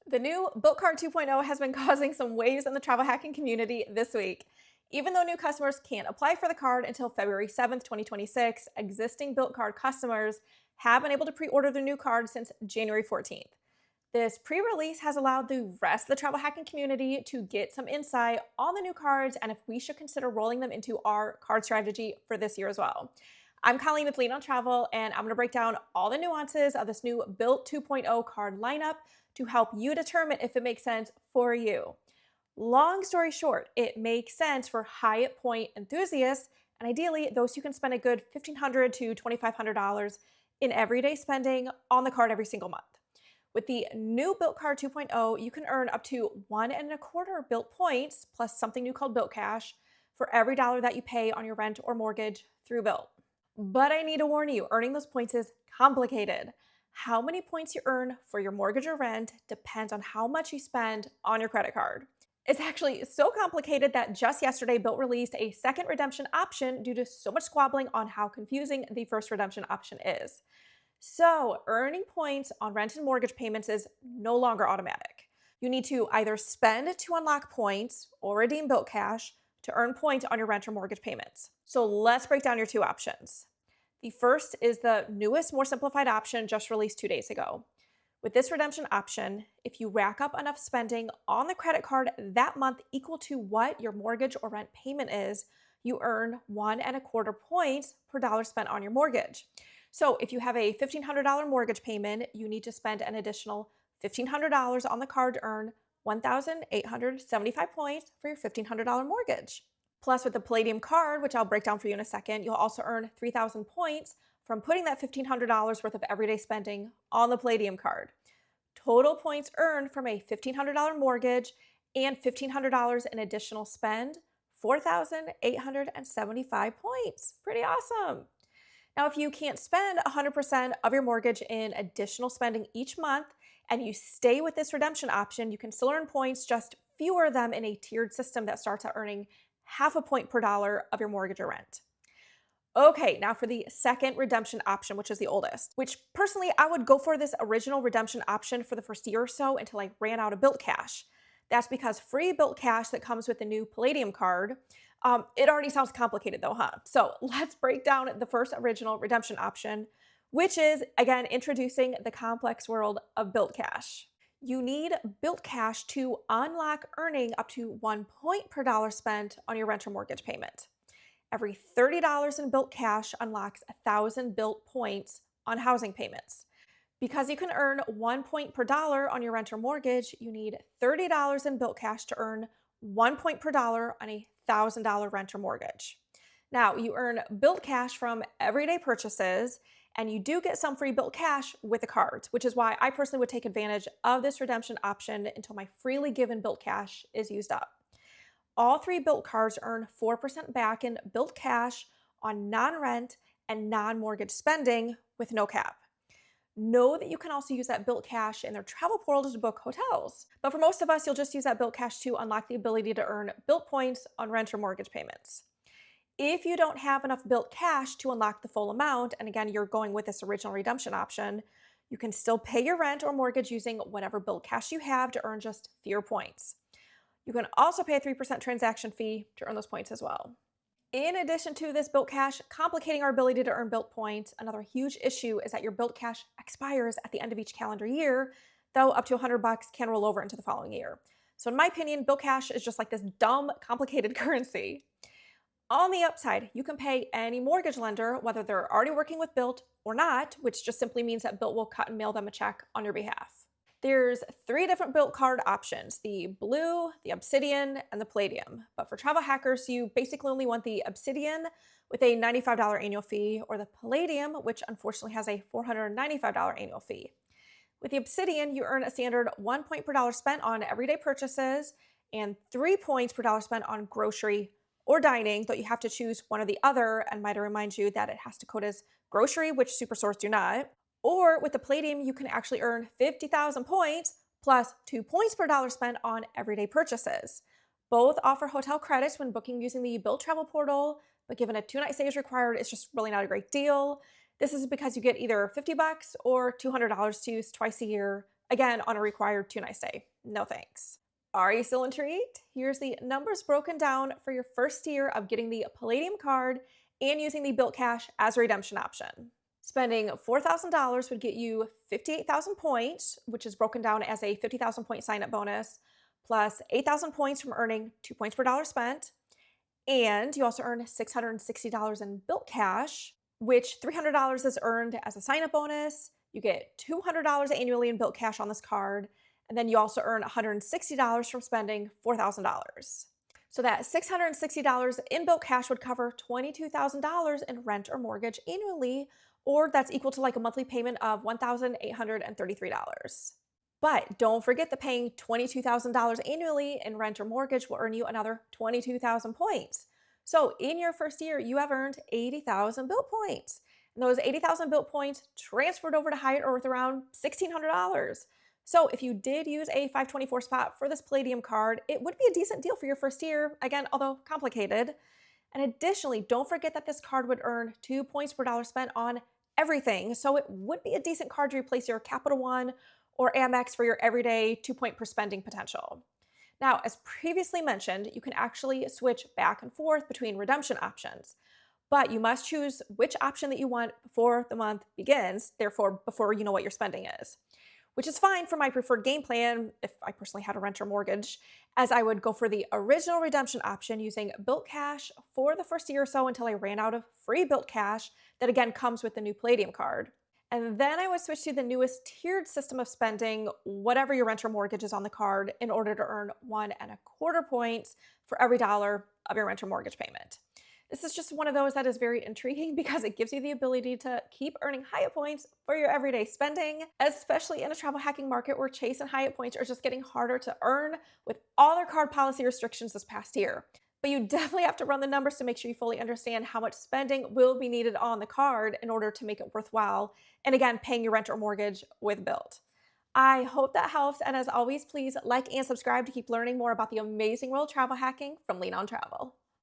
The new Bilt Card 2.0 has been causing some waves in the travel hacking community this week. Even though new customers can't apply for the card until February 7th, 2026, existing Bilt Card customers have been able to pre-order their new card since January 14th. This pre-release has allowed the rest of the travel hacking community to get some insight on the new cards and if we should consider rolling them into our card strategy for this year as well. I'm Colleen with Leen on Travel, and I'm going to break down all the nuances of this new Bilt 2.0 card lineup to help you determine if it makes sense for you. Long story short, it makes sense for Hyatt-point enthusiasts and ideally those who can spend a good $1,500 to $2,500 in everyday spending on the card every single month. With the new Bilt Card 2.0, you can earn up to 1.25 Bilt points plus something new called Bilt Cash for every dollar that you pay on your rent or mortgage through Bilt. But I need to warn you, earning those points is complicated. How many points you earn for your mortgage or rent depends on how much you spend on your credit card. It's actually so complicated that just yesterday, Bilt released a second redemption option due to so much squabbling on how confusing the first redemption option is. So, earning points on rent and mortgage payments is no longer automatic. You need to either spend to unlock points or redeem Bilt Cash to earn points on your rent or mortgage payments. So let's break down your two options. The first is the newest, more simplified option just released 2 days ago. With this redemption option, if you rack up enough spending on the credit card that month equal to what your mortgage or rent payment is, you earn 1.25 points per dollar spent on your mortgage. So if you have a $1,500 mortgage payment, you need to spend an additional $1,500 on the card to earn 1,875 points for your $1,500 mortgage. Plus, with the Palladium card, which I'll break down for you in a second, you'll also earn 3,000 points from putting that $1,500 worth of everyday spending on the Palladium card. Total points earned from a $1,500 mortgage and $1,500 in additional spend, 4,875 points. Pretty awesome. Now, if you can't spend 100% of your mortgage in additional spending each month and you stay with this redemption option, you can still earn points, just fewer of them in a tiered system that starts at earning half a point per dollar of your mortgage or rent. Okay, now for the second redemption option, which is the oldest, which personally I would go for this original redemption option for the first year or so until I ran out of Bilt Cash. That's because free Bilt Cash that comes with the new Palladium card, it already sounds complicated though, huh? So let's break down the first original redemption option, which is, again, introducing the complex world of Bilt Cash. You need Bilt Cash to unlock earning up to 1 point per dollar spent on your rent or mortgage payment. Every $30 in Bilt Cash unlocks 1,000 Bilt points on housing payments. Because you can earn 1 point per dollar on your rent or mortgage, you need $30 in Bilt Cash to earn 1 point per dollar on a $1,000 rent or mortgage. Now, you earn Bilt Cash from everyday purchases, and you do get some free Bilt Cash with the cards, which is why I personally would take advantage of this redemption option until my freely given Bilt Cash is used up. All three Bilt cards earn 4% back in Bilt Cash on non-rent and non-mortgage spending with no cap. Know that you can also use that Bilt Cash in their travel portal to book hotels. But for most of us, you'll just use that Bilt Cash to unlock the ability to earn Bilt points on rent or mortgage payments. If you don't have enough Bilt Cash to unlock the full amount, and again, you're going with this original redemption option, you can still pay your rent or mortgage using whatever Bilt Cash you have to earn just fewer points. You can also pay a 3% transaction fee to earn those points as well. In addition to this Bilt Cash complicating our ability to earn Bilt points, another huge issue is that your Bilt Cash expires at the end of each calendar year, though up to $100 can roll over into the following year. So in my opinion, Bilt Cash is just like this dumb, complicated currency. On the upside, you can pay any mortgage lender, whether they're already working with Bilt or not, which just simply means that Bilt will cut and mail them a check on your behalf. There's 3 different Bilt card options: the blue, the obsidian, and the palladium. But for travel hackers, you basically only want the obsidian with a $95 annual fee, or the palladium, which unfortunately has a $495 annual fee. With the obsidian, you earn a standard 1 point per dollar spent on everyday purchases and 3 points per dollar spent on grocery or dining, though you have to choose one or the other, and might I remind you that it has to code as grocery, which superstores do not. Or with the Palladium, you can actually earn 50,000 points plus 2 points per dollar spent on everyday purchases. Both offer hotel credits when booking using the Bilt travel portal, but given a 2-night stay is required, it's just really not a great deal. This is because you get either $50 or $200 to use twice a year Again, on a required 2-night stay. No thanks. Are you still intrigued? Here's the numbers broken down for your first year of getting the Palladium card and using the Bilt Cash as a redemption option. Spending $4,000 would get you 58,000 points, which is broken down as a 50,000 point sign-up bonus, plus 8,000 points from earning 2 points per dollar spent. And you also earn $660 in Bilt Cash, which $300 is earned as a sign-up bonus. You get $200 annually in Bilt Cash on this card, and then you also earn $160 from spending $4,000. So that $660 in Bilt Cash would cover $22,000 in rent or mortgage annually, or that's equal to like a monthly payment of $1,833. But don't forget that paying $22,000 annually in rent or mortgage will earn you another 22,000 points. So in your first year, you have earned 80,000 Bilt points. And those 80,000 Bilt points transferred over to Hyatt are worth around $1,600. So if you did use a 524 spot for this Palladium card, it would be a decent deal for your first year, again, although complicated. And additionally, don't forget that this card would earn 2 points per dollar spent on everything. So it would be a decent card to replace your Capital One or Amex for your everyday 2-point per spending potential. Now, as previously mentioned, you can actually switch back and forth between redemption options, but you must choose which option that you want before the month begins, therefore before you know what your spending is. Which is fine for my preferred game plan if I personally had a rent or mortgage, as I would go for the original redemption option using Bilt Cash for the first year or so until I ran out of free Bilt Cash that again comes with the new Palladium card. And then I would switch to the newest tiered system of spending, whatever your rent or mortgage is on the card, in order to earn 1.25 points for every dollar of your rent or mortgage payment. This is just one of those that is very intriguing because it gives you the ability to keep earning Hyatt points for your everyday spending, especially in a travel hacking market where Chase and Hyatt points are just getting harder to earn with all their card policy restrictions this past year. But you definitely have to run the numbers to make sure you fully understand how much spending will be needed on the card in order to make it worthwhile. And again, paying your rent or mortgage with Bilt. I hope that helps. And as always, please like and subscribe to keep learning more about the amazing world of travel hacking from Leen on Travel.